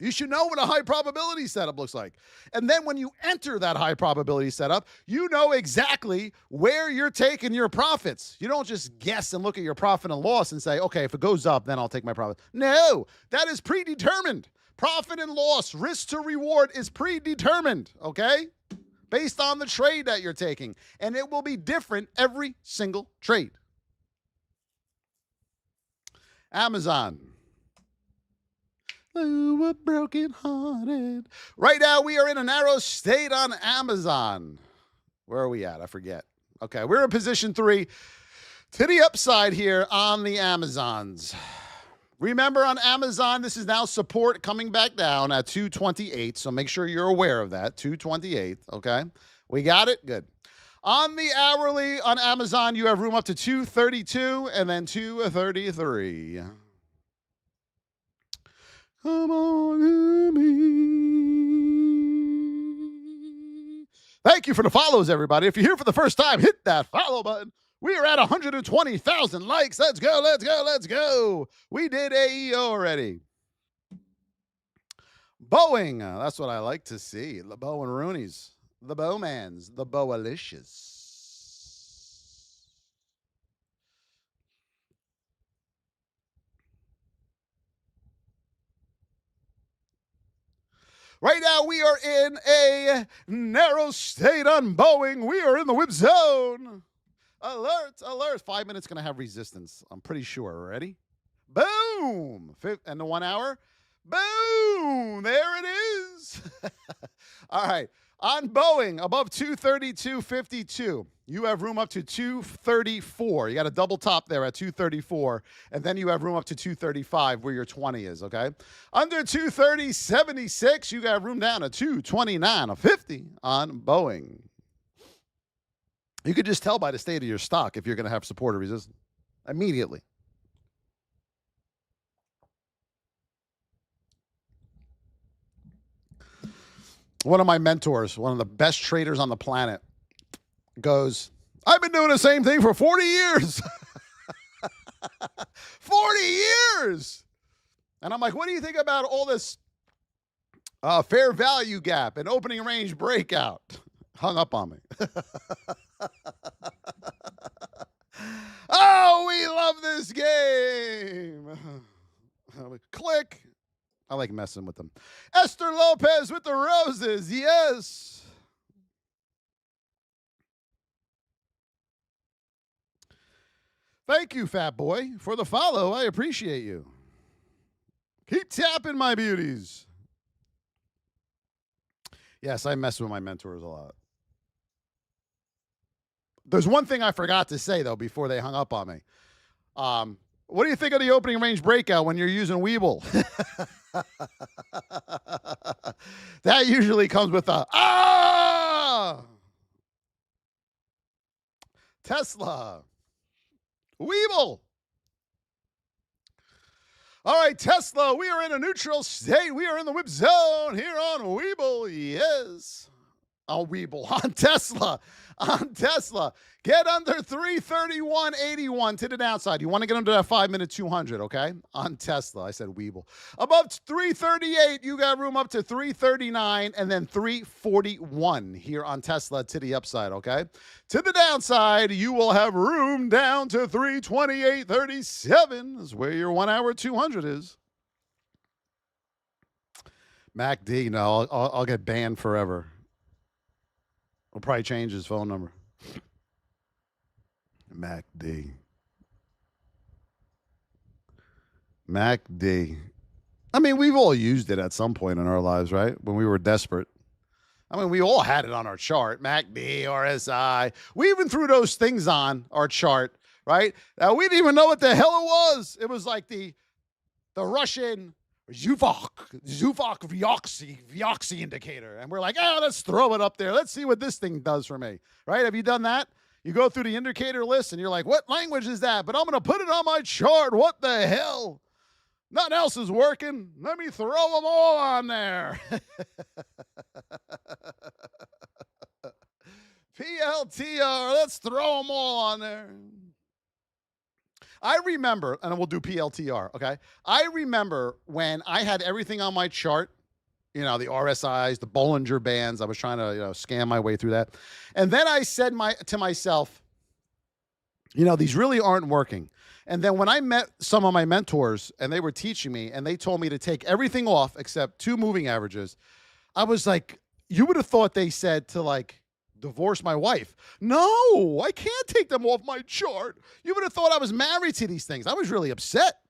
You should know what a high probability setup looks like. And then when you enter that high probability setup, you know exactly where you're taking your profits. You don't just guess and look at your profit and loss and say, okay, if it goes up, then I'll take my profit. No, that is predetermined. Profit and loss, risk to reward is predetermined, okay? Based on the trade that you're taking. And it will be different every single trade. Amazon. Oh, we're broken-hearted. Right now, we are in a narrow state on Amazon. Where are we at? I forget. Okay, we're in position 3 to the upside here on the Amazons. Remember, on Amazon, this is now support coming back down at 228, so make sure you're aware of that, 228, okay? We got it? Good. On the hourly on Amazon, you have room up to 232 and then 233. Come on to me. Thank you for the follows, everybody. If you're here for the first time, hit that follow button. We are at 120,000 likes. Let's go, let's go, let's go. We did AEO already. Boeing, that's what I like to see. The Bow and Roonies, the Bowmans, the Bowalicious. Right now, we are in a narrow state on Boeing. We are in the whip zone. Alert, alert. 5 minutes going to have resistance. I'm pretty sure. Ready? Boom. And the 1 hour. Boom. There it is. All right. On Boeing, above 232.52, you have room up to 234. You got a double top there at 234, and then you have room up to 235 where your 20 is, okay? Under 230.76, you got room down to 229.50 on Boeing. You could just tell by the state of your stock if you're going to have support or resistance immediately. One of my mentors, one of the best traders on the planet, goes, I've been doing the same thing for 40 years. 40 years. And I'm like, what do you think about all this fair value gap and opening range breakout? Hung up on me. Oh, we love this game. Click. I like messing with them. Esther Lopez with the roses. Yes. Thank you, fat boy, for the follow. I appreciate you. Keep tapping, my beauties. Yes, I mess with my mentors a lot. There's one thing I forgot to say, though, before they hung up on me. What do you think of the opening range breakout when you're using Weeble? That usually comes with a, Tesla. Weeble. All right, Tesla, we are in a neutral state. We are in the whip zone here on Weeble. Yes. On Weeble. On Tesla. On Tesla. Get under 331.81 to the downside. You want to get under that 5-minute 200, okay? On Tesla. I said Weeble. Above 338, you got room up to 339 and then 341 here on Tesla to the upside, okay? To the downside, you will have room down to 328.37 is where your 1 hour 200 is. MacD, no, I'll get banned forever. I'll probably change his phone number. MacD. MacD. I mean, we've all used it at some point in our lives, right? When we were desperate. I mean, we all had it on our chart. MacD, RSI. We even threw those things on our chart right? Now, we didn't even know what the hell it was. It was like the Russian Zuvok Vyoxy indicator. And we're like, let's throw it up there. Let's see what this thing does for me, right? Have you done that? You go through the indicator list and you're like, what language is that? But I'm going to put it on my chart. What the hell? Nothing else is working. Let me throw them all on there. PLTR, let's throw them all on there. I remember, and we'll do PLTR, okay? I remember when I had everything on my chart, the RSIs, the Bollinger Bands. I was trying to, scan my way through that. And then I said to myself, these really aren't working. And then when I met some of my mentors and they were teaching me and they told me to take everything off except 2 moving averages, I was like, you would have thought they said to divorce my wife. No, I can't take them off my chart. You would have thought I was married to these things. I was really upset.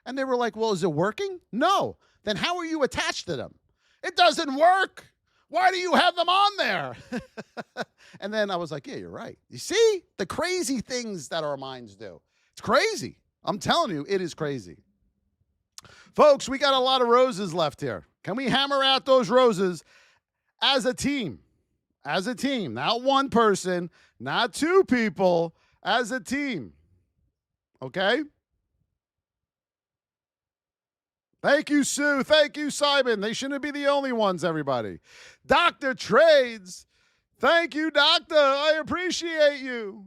And they were like, well, is it working? No. Then how are you attached to them? It doesn't work. Why do you have them on there? And then I was like, yeah, you're right. You see the crazy things that our minds do. It's crazy. I'm telling you, it is crazy. Folks, we got a lot of roses left here. Can we hammer out those roses as a team? As a team, not one person, not 2 people, as a team. Okay? Thank you, Sue. Thank you, Simon. They shouldn't be the only ones, everybody. Dr. Trades. Thank you, Doctor. I appreciate you.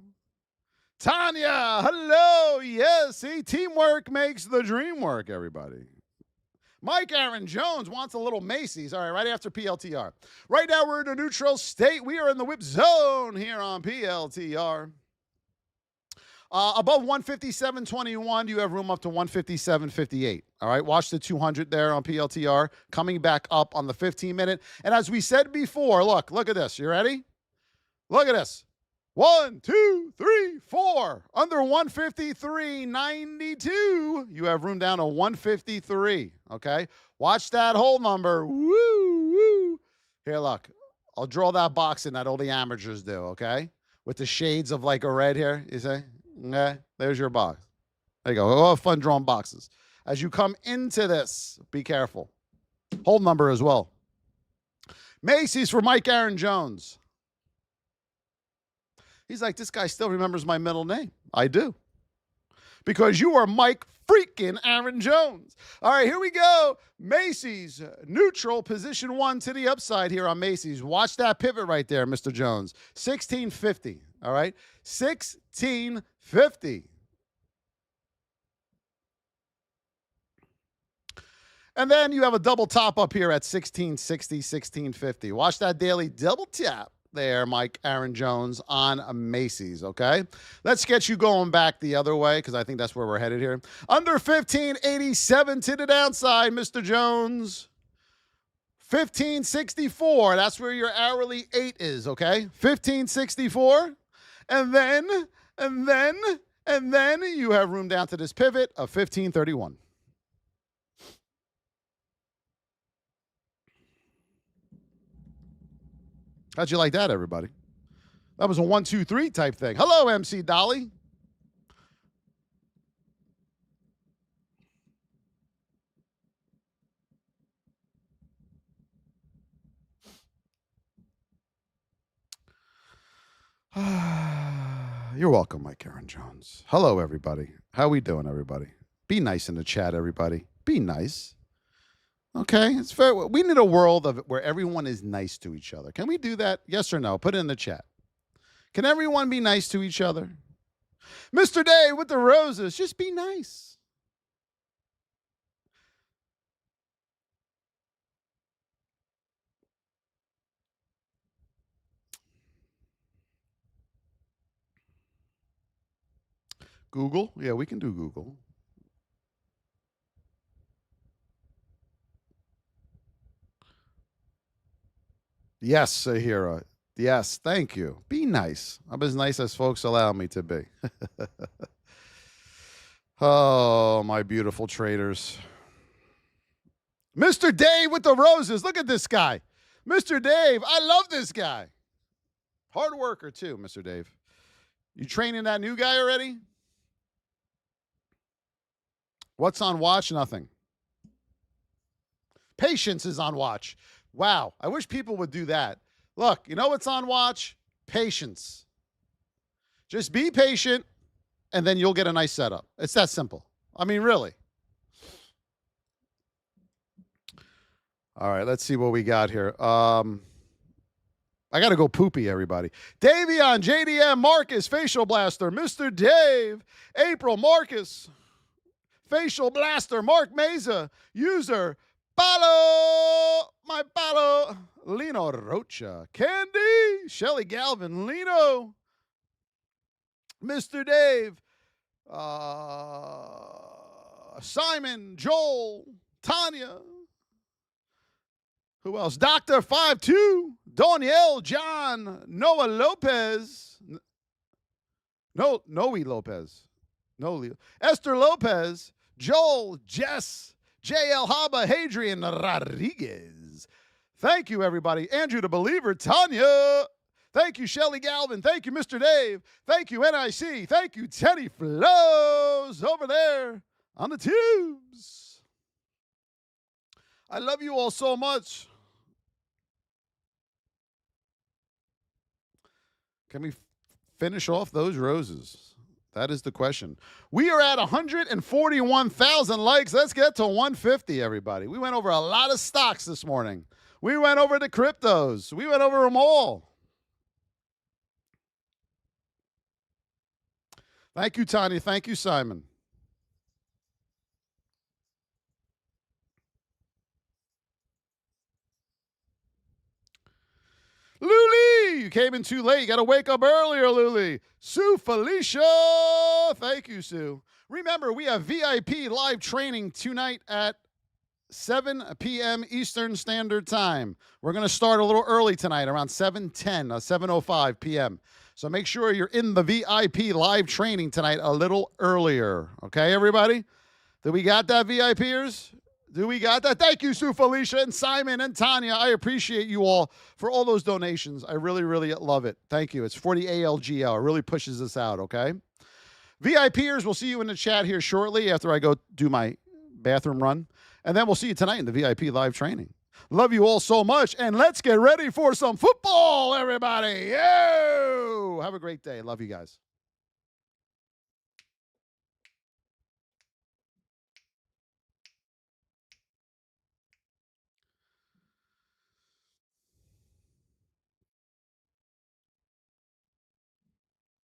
Tanya, hello. Yes, see, teamwork makes the dream work, everybody. Mike Aaron Jones wants a little Macy's. All right after PLTR. Right now, we're in a neutral state. We are in the whip zone here on PLTR. Above 157.21, you have room up to 157.58. All right, watch the 200 there on PLTR. Coming back up on the 15-minute. And as we said before, look at this. You ready? Look at this. 1, 2, 3, 4. Under 153.92. You have room down to 153. Okay. Watch that whole number. Woo, woo. Here, look. I'll draw that box in that all the amateurs do. Okay. With the shades of a red here. You say, yeah, there's your box. There you go. We'll have fun drawing boxes. As you come into this, be careful. Hold number as well. Macy's for Mike Aaron Jones. He's like, this guy still remembers my middle name. I do. Because you are Mike freaking Aaron Jones. All right, here we go. Macy's, neutral, position 1 to the upside here on Macy's. Watch that pivot right there, Mr. Jones. 1650, all right? 1650. And then you have a double top up here at 1660, 1650. Watch that daily double tap. There, Mike Aaron Jones on Macy's, okay? Let's get you going back the other way because I think that's where we're headed here. Under 1587 to the downside, Mr. Jones. 1564, that's where your hourly 8 is, okay? 1564. And then you have room down to this pivot of 1531. How'd you like that, everybody? That was a 1, 2, 3 type thing. Hello, MC Dolly. You're welcome, Mike Aaron Jones. Hello, everybody. How we doing, everybody? Be nice in the chat, everybody. Be nice. Okay, it's fair. We need a world where everyone is nice to each other. Can we do that? Yes or no? Put it in the chat. Can everyone be nice to each other? Mr. Day with the roses, just be nice. Google? Yeah, we can do Google. Yes, Sahira. Yes, thank you. Be nice. I'm as nice as folks allow me to be. Oh, my beautiful traders. Mr. Dave with the roses. Look at this guy. Mr. Dave, I love this guy. Hard worker, too, Mr. Dave. You training that new guy already? What's on watch? Nothing. Patience is on watch. Wow. I wish people would do that. Look, you know what's on watch? Patience. Just be patient, and then you'll get a nice setup. It's that simple. I mean, really. All right, let's see what we got here. I got to go poopy, everybody. Davion, JDM, Marcus, Facial Blaster, Mr. Dave, April, Marcus, Facial Blaster, Mark Meza, user, Palo, my Palo, Lino Rocha, Candy, Shelly Galvin, Lino, Mr. Dave, Simon, Joel, Tanya, who else? Dr. 52, Danielle, John, Noah Lopez, Noe Lopez, Esther Lopez, Joel, Jess, JL Haba, Hadrian Rodriguez. Thank you, everybody. Andrew the Believer, Tanya. Thank you, Shelly Galvin. Thank you, Mr. Dave. Thank you, NIC. Thank you, Teddy Flows over there on the tubes. I love you all so much. Can we finish off those roses? That is the question. We are at 141,000 likes. Let's get to 150, everybody. We went over a lot of stocks this morning. We went over the cryptos. We went over them all. Thank you, Tanya. Thank you, Simon. Luli, you came in too late. You got to wake up earlier, Luli. Sue Felicia. Thank you, Sue. Remember, we have VIP live training tonight at 7 p.m. Eastern Standard Time. We're going to start a little early tonight, around 7:10, 7:05 p.m. So make sure you're in the VIP live training tonight a little earlier. Okay, everybody? Do we got that, VIPers? Do we got that? Thank you, Sue Felicia and Simon and Tanya. I appreciate you all for all those donations. I really, really love it. Thank you. It's for the ALGL. It really pushes us out, okay? VIPers, we'll see you in the chat here shortly after I go do my bathroom run. And then we'll see you tonight in the VIP live training. Love you all so much. And let's get ready for some football, everybody. Yo! Have a great day. Love you guys.